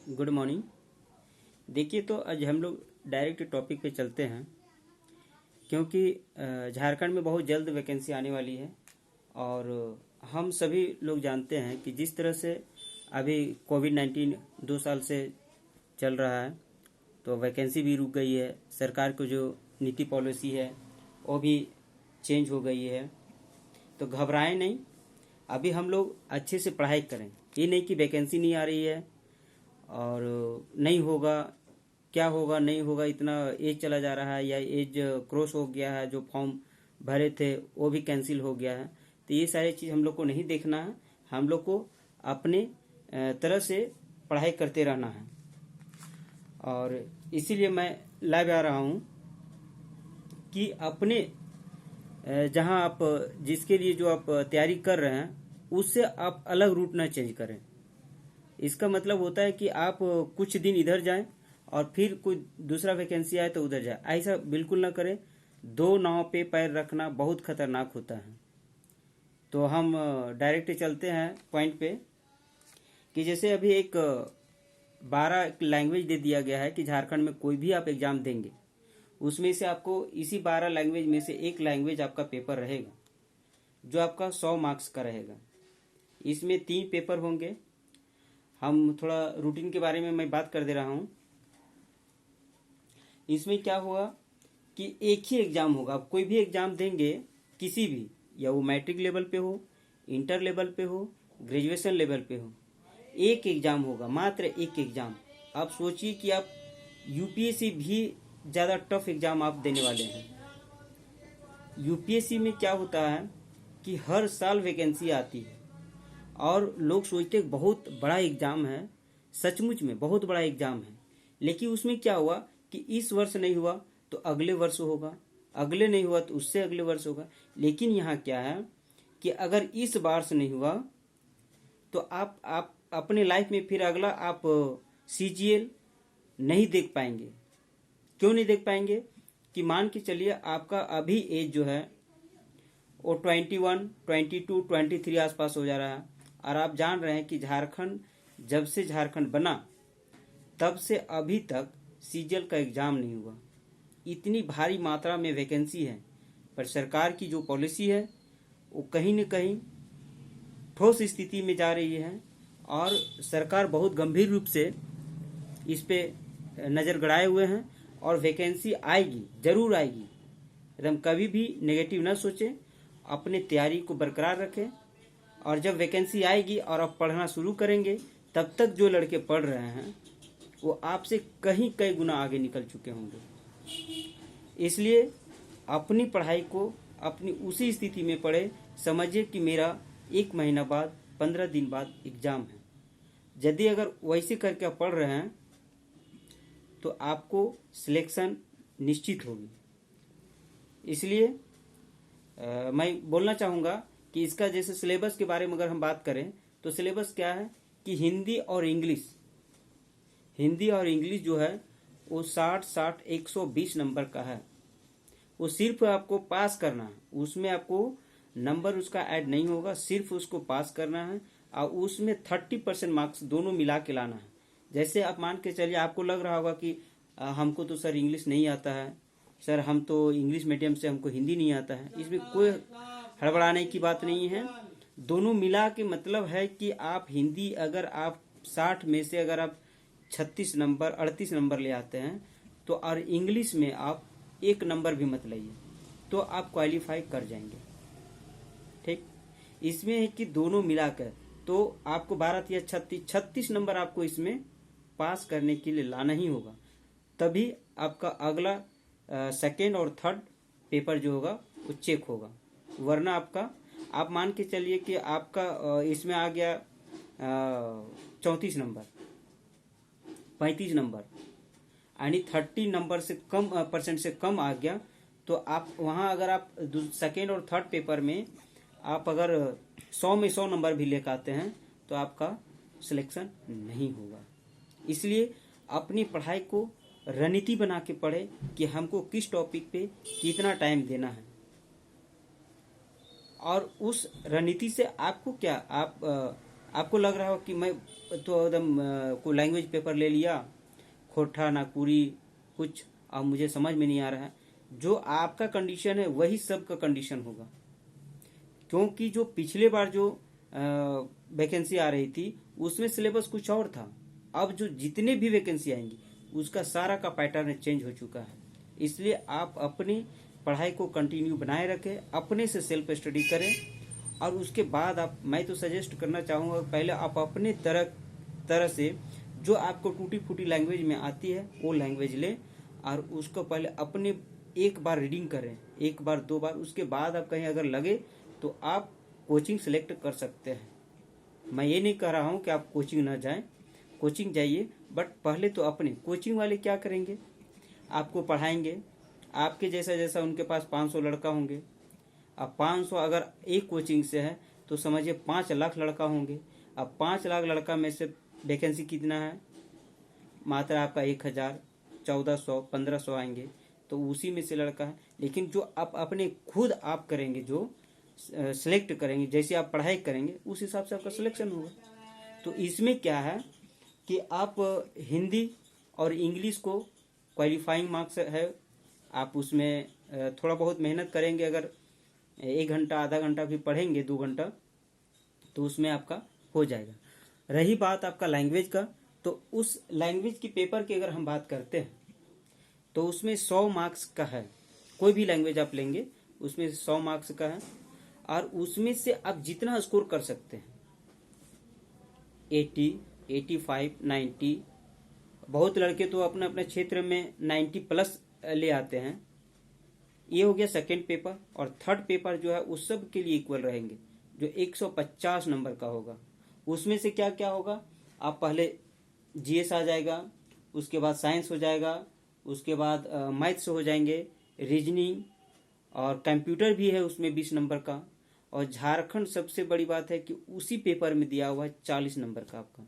Good morning. देखिए, तो आज हम लोग डायरेक्ट टॉपिक पे चलते हैं, क्योंकि झारखंड में बहुत जल्द वैकेंसी आने वाली है। और हम सभी लोग जानते हैं कि जिस तरह से अभी कोविड-19 2 साल से चल रहा है, तो वैकेंसी भी रुक गई है। सरकार को जो नीति पॉलिसी है वो भी चेंज हो गई है। तो घबराएं नहीं, अभी हम लोग अच्छे से पढ़ाई करें। ये नहीं कि वैकेंसी नहीं आ रही है और नहीं होगा, क्या होगा नहीं होगा, इतना एज चला जा रहा है या एज क्रॉस हो गया है, जो फॉर्म भरे थे वो भी कैंसिल हो गया है। तो ये सारी चीज़ हम लोग को नहीं देखना है। हम लोग को अपने तरह से पढ़ाई करते रहना है। और इसीलिए मैं लाइव आ रहा हूँ कि अपने जहाँ आप जिसके लिए जो आप तैयारी कर रहे हैं उससे आप अलग रूट ना चेंज करें। इसका मतलब होता है कि आप कुछ दिन इधर जाएं और फिर कोई दूसरा वैकेंसी आए तो उधर जाए, ऐसा बिल्कुल ना करें। दो नाव पे पैर रखना बहुत खतरनाक होता है। तो हम डायरेक्ट चलते हैं पॉइंट पे कि जैसे अभी एक 12 लैंग्वेज दे दिया गया है कि झारखंड में कोई भी आप एग्जाम देंगे, उसमें से आपको इसी 12 लैंग्वेज में से एक लैंग्वेज आपका पेपर रहेगा, जो आपका 100 मार्क्स का रहेगा। इसमें 3 पेपर होंगे। हम थोड़ा रूटीन के बारे में मैं बात कर दे रहा हूँ। इसमें क्या होगा कि एक ही एग्जाम होगा। आप कोई भी एग्जाम देंगे, किसी भी, या वो मैट्रिक लेवल पे हो, इंटर लेवल पे हो, ग्रेजुएशन लेवल पे हो, एक एग्जाम होगा, मात्र एक एग्जाम। आप सोचिए कि आप यूपीएससी भी ज़्यादा टफ एग्जाम आप देने वाले हैं। यूपीएससी में क्या होता है कि हर साल वैकेंसी आती है और लोग सोचते हैं बहुत बड़ा एग्जाम है, सचमुच में बहुत बड़ा एग्जाम है। लेकिन उसमें क्या हुआ कि इस वर्ष नहीं हुआ तो अगले वर्ष होगा, अगले नहीं हुआ तो उससे अगले वर्ष होगा। लेकिन यहाँ क्या है कि अगर इस बार से नहीं हुआ तो आप अपने लाइफ में फिर अगला आप सीजीएल नहीं देख पाएंगे। क्यों नहीं देख पाएंगे? कि मान के चलिए आपका अभी एज जो है वो 21, 22, 23 आसपास हो जा रहा है, और आप जान रहे हैं कि झारखंड, जब से झारखंड बना तब से अभी तक सीजीएल का एग्जाम नहीं हुआ। इतनी भारी मात्रा में वैकेंसी है, पर सरकार की जो पॉलिसी है वो कहीं न कहीं ठोस स्थिति में जा रही है। और सरकार बहुत गंभीर रूप से इस पे नज़र गड़ाए हुए हैं। और वैकेंसी आएगी, जरूर आएगी। एकदम कभी भी नेगेटिव ना सोचें, अपने तैयारी को बरकरार रखें। और जब वैकेंसी आएगी और आप पढ़ना शुरू करेंगे, तब तक जो लड़के पढ़ रहे हैं वो आपसे कई गुना आगे निकल चुके होंगे। इसलिए अपनी पढ़ाई को अपनी उसी स्थिति में पढ़े। समझिए कि मेरा 1 महीना बाद, 15 दिन बाद एग्जाम है। यदि अगर वैसे करके आप पढ़ रहे हैं तो आपको सिलेक्शन निश्चित होगी। इसलिए मैं बोलना चाहूँगा कि इसका जैसे सिलेबस के बारे में अगर हम बात करें तो सिलेबस क्या है कि हिंदी और इंग्लिश जो है वो 60 120 नंबर का है। वो सिर्फ आपको पास करना है, उसमें आपको नंबर उसका ऐड नहीं होगा, सिर्फ उसको पास करना है। और उसमें 30% मार्क्स दोनों मिला के लाना है। जैसे आप मान के चलिए, आपको लग रहा होगा कि हमको तो सर इंग्लिश नहीं आता है, सर हम तो इंग्लिश मीडियम से, हमको हिंदी नहीं आता है। इसमें कोई हड़बड़ाने की बात नहीं है। दोनों मिला के मतलब है कि आप हिंदी अगर आप 60 में से अगर आप 36 नंबर 38 नंबर ले आते हैं तो, और इंग्लिश में आप 1 नंबर भी मत लाइए तो आप क्वालिफाई कर जाएंगे। ठीक, इसमें है कि दोनों मिलाकर तो आपको 12 या 36 नंबर आपको इसमें पास करने के लिए लाना ही होगा। तभी आपका अगला सेकेंड और थर्ड पेपर जो होगा वो चेक होगा। वरना आपका, आप मान के चलिए कि आपका इसमें आ गया 34 नंबर, 35 नंबर, यानी 30 नंबर से कम परसेंट से कम आ गया, तो आप वहाँ अगर आप सेकेंड और थर्ड पेपर में आप अगर 100 में 100 नंबर भी लेकर आते हैं तो आपका सिलेक्शन नहीं होगा। इसलिए अपनी पढ़ाई को रणनीति बना के पढ़े कि हमको किस टॉपिक पे कितना टाइम देना है, और उस रणनीति से आपको क्या, आप आपको लग रहा हो कि मैं तो एकदम कोई लैंग्वेज पेपर ले लिया, खोटा नागपुरी कुछ, अब मुझे समझ में नहीं आ रहा है। जो आपका कंडीशन है वही सबका कंडीशन होगा, क्योंकि जो पिछले बार जो वैकेंसी आ रही थी उसमें सिलेबस कुछ और था। अब जो जितने भी वैकेंसी आएंगी उसका सारा का पैटर्न चेंज हो चुका है। इसलिए आप अपनी पढ़ाई को कंटिन्यू बनाए रखें, अपने से सेल्फ स्टडी करें, और उसके बाद आप, मैं तो सजेस्ट करना चाहूँगा पहले आप अपने तरह से जो आपको टूटी फूटी लैंग्वेज में आती है वो लैंग्वेज लें, और उसको पहले अपने एक बार रीडिंग करें, एक बार दो बार, उसके बाद आप कहीं अगर लगे तो आप कोचिंग सेलेक्ट कर सकते हैं। मैं ये नहीं कह रहा हूँ कि आप कोचिंग ना जाएं, कोचिंग जाइए, बट पहले तो अपने कोचिंग वाले क्या करेंगे, आपको पढ़ाएंगे, आपके जैसा जैसा उनके पास 500 लड़का होंगे। अब 500 अगर एक कोचिंग से है तो समझिए 5 लाख लड़का होंगे। अब 5 लाख लड़का में से वैकेंसी कितना है, मात्र आपका 1000, 1400, 1500 आएंगे, तो उसी में से लड़का है। लेकिन जो आप अपने खुद आप करेंगे, जो सिलेक्ट करेंगे, जैसे आप पढ़ाई करेंगे उस हिसाब से आपका सिलेक्शन होगा। तो इसमें क्या है कि आप हिंदी और इंग्लिश को क्वालिफाइंग मार्क्स है, आप उसमें थोड़ा बहुत मेहनत करेंगे, अगर 1 घंटा आधा घंटा भी पढ़ेंगे 2 घंटा तो उसमें आपका हो जाएगा। रही बात आपका लैंग्वेज का, तो उस लैंग्वेज की पेपर की अगर हम बात करते हैं तो उसमें 100 मार्क्स का है। कोई भी लैंग्वेज आप लेंगे उसमें 100 मार्क्स का है, और उसमें से आप जितना स्कोर कर सकते हैं 80, 85, 90, बहुत लड़के तो अपने अपने क्षेत्र में 90 प्लस ले आते हैं। ये हो गया सेकेंड पेपर, और थर्ड पेपर जो है उस सब के लिए इक्वल रहेंगे, जो 150 नंबर का होगा। उसमें से क्या क्या होगा, आप पहले जीएस आ जाएगा, उसके बाद साइंस हो जाएगा, उसके बाद मैथ्स हो जाएंगे, रीजनिंग, और कंप्यूटर भी है उसमें 20 नंबर का। और झारखंड सबसे बड़ी बात है कि उसी पेपर में दिया हुआ है 40 नंबर का आपका,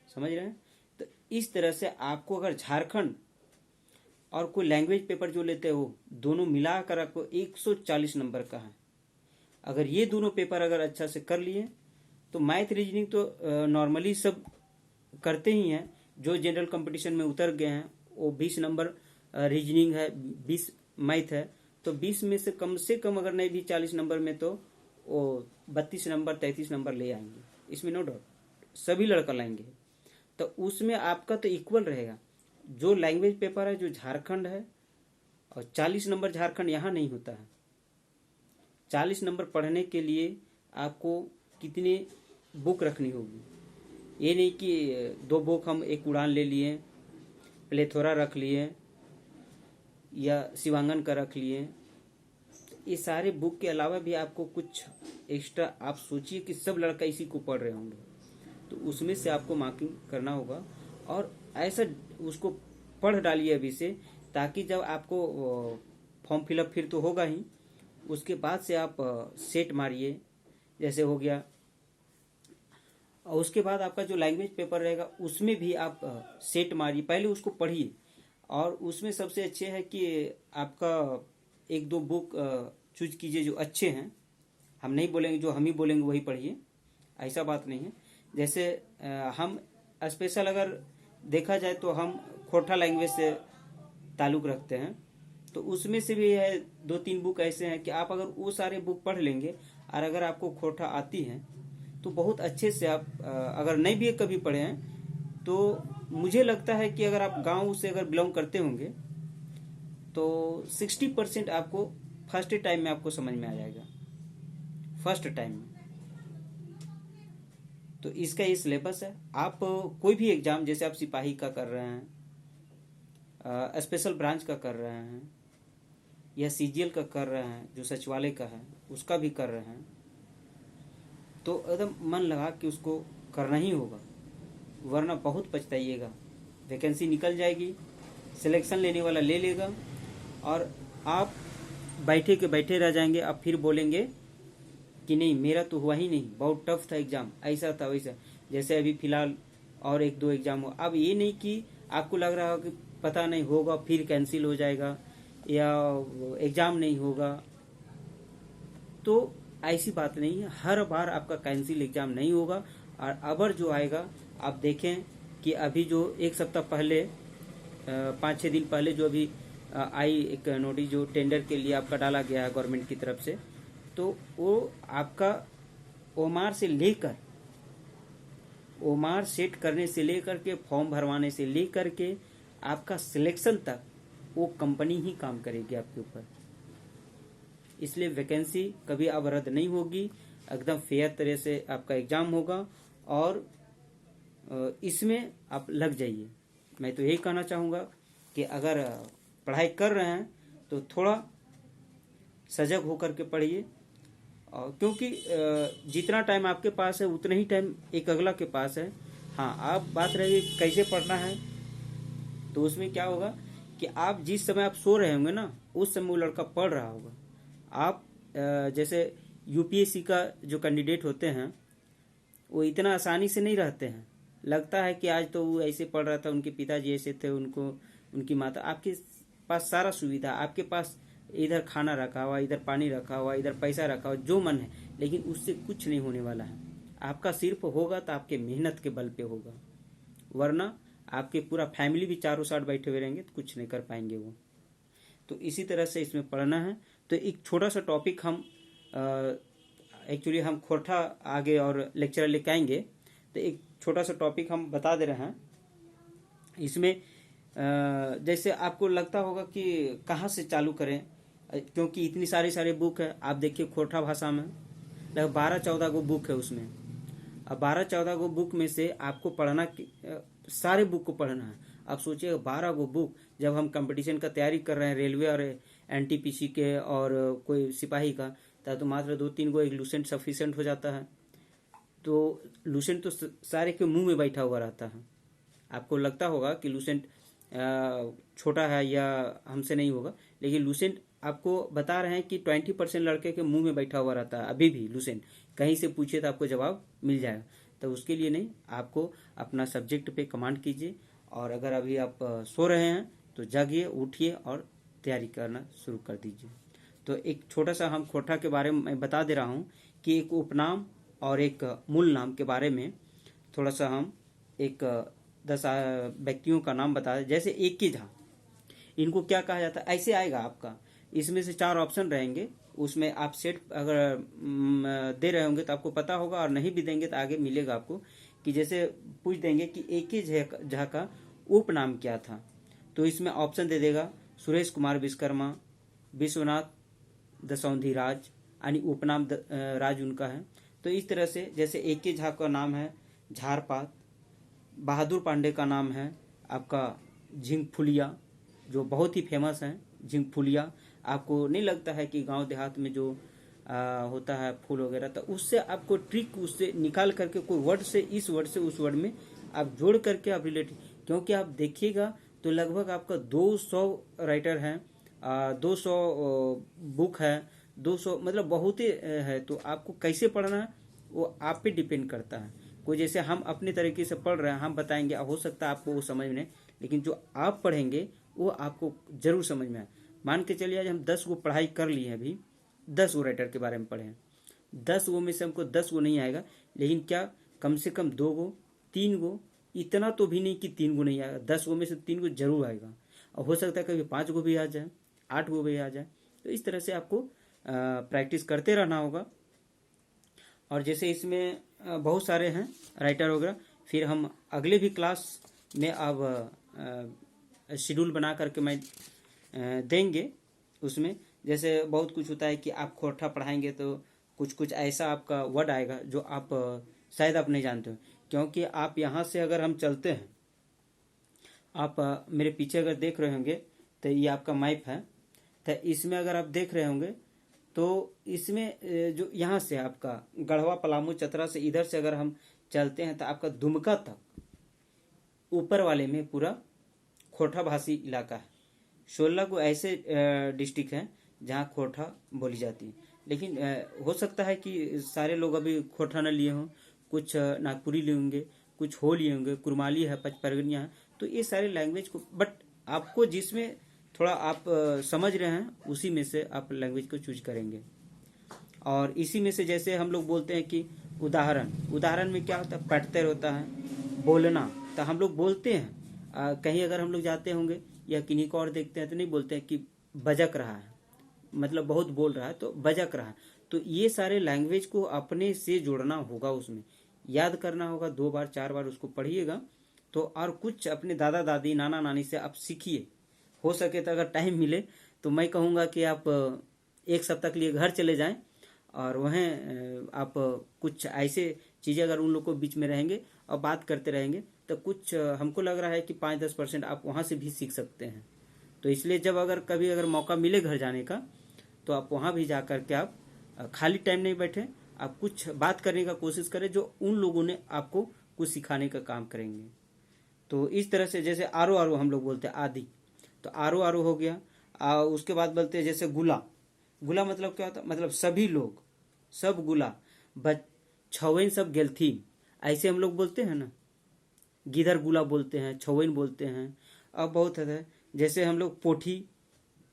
समझ रहे हैं। तो इस तरह से आपको अगर झारखंड और कोई लैंग्वेज पेपर जो लेते हो दोनों मिलाकर आपको 140 नंबर का है। अगर ये दोनों पेपर अगर अच्छा से कर लिए तो मैथ रीजनिंग तो नॉर्मली सब करते ही हैं, जो जनरल कंपटीशन में उतर गए हैं वो 20 नंबर रीजनिंग है, 20 मैथ है, तो 20 में से कम अगर नहीं भी 40 नंबर में तो वो 32 नंबर 33 नंबर ले आएंगे, इसमें नो डाउट सभी लड़का लाएंगे। तो उसमें आपका तो इक्वल रहेगा। जो लैंग्वेज पेपर है जो झारखंड है, और 40 नंबर झारखंड यहाँ नहीं होता है। 40 नंबर पढ़ने के लिए आपको कितनी बुक रखनी होगी, ये नहीं कि 2 बुक हम एक उड़ान ले लिए, प्लेथोरा रख लिए या शिवांगन का रख लिए। ये सारे बुक के अलावा भी आपको कुछ एक्स्ट्रा, आप सोचिए कि सब लड़का इसी को पढ़ रहे होंगे, तो उसमें से आपको मार्किंग करना होगा। और ऐसा उसको पढ़ डालिए अभी से, ताकि जब आपको फॉर्म फिलअप फिर तो होगा ही, उसके बाद से आप सेट मारिए, जैसे हो गया। और उसके बाद आपका जो लैंग्वेज पेपर रहेगा उसमें भी आप सेट मारिए, पहले उसको पढ़िए। और उसमें सबसे अच्छे है कि आपका 1-2 बुक चूज कीजिए जो अच्छे हैं। हम नहीं बोलेंगे जो हम ही बोलेंगे वही पढ़िए, ऐसा बात नहीं है। जैसे हम स्पेशल अगर देखा जाए तो हम खोटा लैंग्वेज से ताल्लुक़ रखते हैं, तो उसमें से भी है 2-3 बुक ऐसे हैं कि आप अगर वो सारे बुक पढ़ लेंगे और अगर आपको खोटा आती है तो बहुत अच्छे से आप, अगर नहीं भी कभी पढ़े हैं तो मुझे लगता है कि अगर आप गांव से अगर बिलोंग करते होंगे तो 60% आपको फर्स्ट टाइम में आपको समझ में आ जाएगा, फर्स्ट टाइम में। तो इसका ये सिलेबस है। आप कोई भी एग्जाम, जैसे आप सिपाही का कर रहे हैं, स्पेशल ब्रांच का कर रहे हैं, या सीजीएल का कर रहे हैं जो सचिवालय का है उसका भी कर रहे हैं, तो एकदम मन लगा कि उसको करना ही होगा, वरना बहुत पछताइएगा। वैकेंसी निकल जाएगी, सिलेक्शन लेने वाला ले लेगा और आप बैठे के बैठे रह जाएंगे। आप फिर बोलेंगे कि नहीं मेरा तो हुआ ही नहीं, बहुत टफ था एग्जाम, ऐसा था वैसा। जैसे अभी फिलहाल और 1-2 एग्जाम हो, अब ये नहीं कि आपको लग रहा हो कि पता नहीं होगा फिर कैंसिल हो जाएगा या एग्जाम नहीं होगा, तो ऐसी बात नहीं है, हर बार आपका कैंसिल एग्जाम नहीं होगा। और अबर जो आएगा, आप देखें कि अभी जो एक सप्ताह पहले 5-6 दिन पहले जो अभी आई एक नोटिस जो टेंडर के लिए आपका डाला गया है गवर्नमेंट की तरफ से, तो वो आपका ओमार से लेकर, ओमार सेट करने से लेकर के फॉर्म भरवाने से लेकर के आपका सिलेक्शन तक वो कंपनी ही काम करेगी आपके ऊपर। इसलिए वैकेंसी कभी अब रद्द नहीं होगी, एकदम फेयर तरह से आपका एग्जाम होगा और इसमें आप लग जाइए। मैं तो यही कहना चाहूँगा कि अगर पढ़ाई कर रहे हैं तो थोड़ा सजग होकर के पढ़िए, क्योंकि जितना टाइम आपके पास है उतना ही टाइम एक अगला के पास है। हाँ, आप बात रही कैसे पढ़ना है, तो उसमें क्या होगा कि आप जिस समय आप सो रहे होंगे ना, उस समय वो लड़का पढ़ रहा होगा। आप जैसे यूपीएससी का जो कैंडिडेट होते हैं वो इतना आसानी से नहीं रहते हैं। लगता है कि आज तो वो ऐसे पढ़ रहा था, उनके पिताजी ऐसे थे, उनको उनकी माता, आपके पास सारा सुविधा, आपके पास इधर खाना रखा हुआ, इधर पानी रखा हुआ, इधर पैसा रखा हुआ, जो मन है, लेकिन उससे कुछ नहीं होने वाला है। आपका सिर्फ होगा तो आपके मेहनत के बल पे होगा, वरना आपके पूरा फैमिली भी चारों साइड बैठे हुए रहेंगे तो कुछ नहीं कर पाएंगे वो। तो इसी तरह से इसमें पढ़ना है। तो एक छोटा सा टॉपिक हम एक्चुअली हम खोरठा आगे और लेक्चर लेके आएंगे, तो एक छोटा सा टॉपिक हम बता दे रहे हैं इसमें। जैसे आपको लगता होगा कि कहाँ से चालू करें, क्योंकि इतनी सारी बुक है। आप देखिए खोरठा भाषा में लगभग 12-14 गो बुक है उसमें। अब 12-14 गो बुक में से आपको पढ़ना, सारे बुक को पढ़ना है। आप सोचिए 12 गो बुक, जब हम कंपटीशन का तैयारी कर रहे हैं रेलवे और एनटीपीसी के और कोई सिपाही का, तब तो मात्र 2-3 गो एक लूसेंट सफिशिएंट हो जाता है। तो लूसेंट तो सारे के मुंह में बैठा हुआ रहता है। आपको लगता होगा कि लूसेंट छोटा है या हमसे नहीं होगा, लेकिन लूसेंट आपको बता रहे हैं कि 20% लड़के के मुंह में बैठा हुआ रहता है अभी भी लूसेंट। कहीं से पूछिए तो आपको जवाब मिल जाएगा। तो उसके लिए नहीं, आपको अपना सब्जेक्ट पे कमांड कीजिए, और अगर अभी आप सो रहे हैं तो जागिए, उठिए और तैयारी करना शुरू कर दीजिए। तो एक छोटा सा हम खोरठा के बारे में बता दे रहा हूँ कि एक उपनाम और एक मूल नाम के बारे में थोड़ा सा हम एक 10 व्यक्तियों का नाम बता दें। जैसे एके झा, इनको क्या कहा जाता है, ऐसे आएगा आपका। इसमें से 4 ऑप्शन रहेंगे, उसमें आप सेट अगर दे रहे होंगे तो आपको पता होगा, और नहीं भी देंगे तो आगे मिलेगा आपको। कि जैसे पूछ देंगे कि एके झा का उपनाम क्या था, तो इसमें ऑप्शन दे देगा सुरेश कुमार विश्वकर्मा, विश्वनाथ दसौंधी राज, यानी उपनाम राज उनका है। तो इस तरह से जैसे एके झा का नाम है झारपात, बहादुर पांडे का नाम है आपका झिंगफुलिया, जो बहुत ही फेमस है झिंगफुलिया। आपको नहीं लगता है कि गांव देहात में जो होता है फूल वगैरह, तो उससे आपको ट्रिक उससे निकाल करके कोई वर्ड से इस वर्ड से उस वर्ड में आप जोड़ करके आप रिलेट, क्योंकि आप देखिएगा तो लगभग आपका 200 राइटर हैं, 200 बुक है, 200 मतलब बहुत ही है। तो आपको कैसे पढ़ना है वो आप पे डिपेंड करता है। कोई जैसे हम अपने तरीके से पढ़ रहे हैं, हम बताएंगे, हो सकता है आपको वो समझ में, लेकिन जो आप पढ़ेंगे वो आपको जरूर समझ में आए। मान के चलिए आज हम 10 गो पढ़ाई कर लिए हैं, अभी 10 गो राइटर के बारे में पढ़े हैं, 10 गो में से हमको 10 गो नहीं आएगा, लेकिन क्या कम से कम 2 गो 3 गो, इतना तो भी नहीं कि 3 गो नहीं आएगा, 10 गो में से 3 गो जरूर आएगा। और हो सकता है कभी 5 गो भी आ जाए, 8 गो भी आ जाए। तो इस तरह से आपको प्रैक्टिस करते रहना होगा। और जैसे इसमें बहुत सारे हैं राइटर वगैरह, फिर हम अगले भी क्लास में अब शेड्यूल बना करके मैं देंगे। उसमें जैसे बहुत कुछ होता है कि आप खोरठा पढ़ाएंगे तो कुछ कुछ ऐसा आपका वर्ड आएगा जो आप शायद आप नहीं जानते हो, क्योंकि आप यहाँ से अगर हम चलते हैं, आप मेरे पीछे अगर देख रहे होंगे तो ये आपका मैप है, तो इसमें अगर आप देख रहे होंगे तो इसमें जो यहाँ से आपका गढ़वा पलामू चतरा से इधर से अगर हम चलते हैं तो आपका दुमका तक ऊपर वाले में पूरा खोरठा भाषी इलाका है। 16 को ऐसे डिस्ट्रिक्ट हैं जहाँ खोरठा बोली जाती है, लेकिन हो सकता है कि सारे लोग अभी खोरठा न लिए हों, कुछ नागपुरी लिए होंगे, कुछ हो लिए होंगे, कुरमाली है, पचपरगनिया है। तो ये सारे लैंग्वेज को, बट आपको जिसमें थोड़ा आप समझ रहे हैं उसी में से आप लैंग्वेज को चूज करेंगे। और इसी में से जैसे हम लोग बोलते हैं कि उदाहरण, उदाहरण में क्या होता है, प्रत्यय होता है। बोलना, तो हम लोग बोलते हैं कहीं अगर हम लोग जाते होंगे या किन्हीं को और देखते हैं तो नहीं बोलते हैं कि बजक रहा है, मतलब बहुत बोल रहा है तो बजक रहा है। तो ये सारे लैंग्वेज को अपने से जोड़ना होगा, उसमें याद करना होगा, 2 बार 4 बार उसको पढ़िएगा। तो और कुछ अपने दादा दादी नाना नानी से आप सीखिए। हो सके तो अगर टाइम मिले तो मैं कहूँगा कि आप 1 सप्ताह के लिए घर चले जाएं और वहीं आप कुछ ऐसे चीज़ें अगर उन लोग को बीच में रहेंगे और बात करते रहेंगे तो कुछ हमको लग रहा है कि 5-10% आप वहाँ से भी सीख सकते हैं। तो इसलिए जब अगर मौका मिले घर जाने का तो आप वहाँ भी जा कर के आप खाली टाइम नहीं बैठे, आप कुछ बात करने का कोशिश करें जो उन लोगों ने आपको कुछ सिखाने का काम करेंगे। तो इस तरह से जैसे आरो आरो हम लोग बोलते हैं आदि, तो आरो आरो हो गया। उसके बाद बोलते हैं जैसे गुला, गुला मतलब क्या होता है, मतलब सभी लोग, सब गुला, छवेन सब गेलथी, ऐसे हम लोग बोलते हैं ना। गिधर गुला बोलते हैं, छवेन बोलते हैं। अब बहुत है जैसे हम लोग पोठी,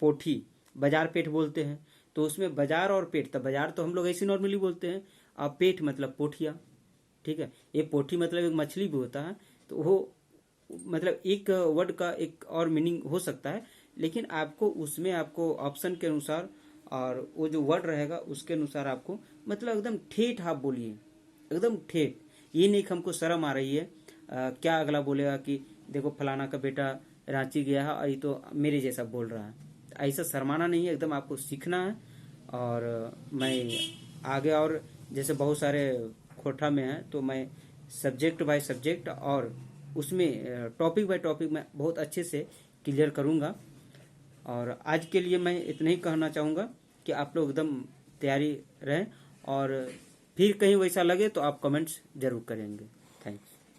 पोठी बाजार पेट बोलते हैं। तो उसमें बाजार और पेट, तो बाजार तो हम लोग ऐसे नॉर्मली बोलते हैं, और पेट मतलब पोठिया, ठीक है। ये पोठी मतलब एक मछली भी होता है, तो वो मतलब एक वर्ड का एक और मीनिंग हो सकता है, लेकिन आपको उसमें आपको ऑप्शन के अनुसार और वो जो वर्ड रहेगा उसके अनुसार आपको मतलब एकदम ठेठ आप बोलिए, एकदम ठेठ। ये नहीं कि हमको शर्म आ रही है, क्या अगला बोलेगा कि देखो फलाना का बेटा रांची गया है और ये तो मेरे जैसा बोल रहा है। ऐसा शर्माना नहीं है, एकदम आपको सीखना है। और मैं आगे और जैसे बहुत सारे खोटा में है तो मैं सब्जेक्ट बाय सब्जेक्ट और उसमें टॉपिक बाय टॉपिक मैं बहुत अच्छे से क्लियर करूँगा। और आज के लिए मैं इतना ही कहना चाहूँगा कि आप लोग एकदम तैयारी रहें, और फिर कहीं वैसा लगे तो आप कमेंट्स जरूर करेंगे।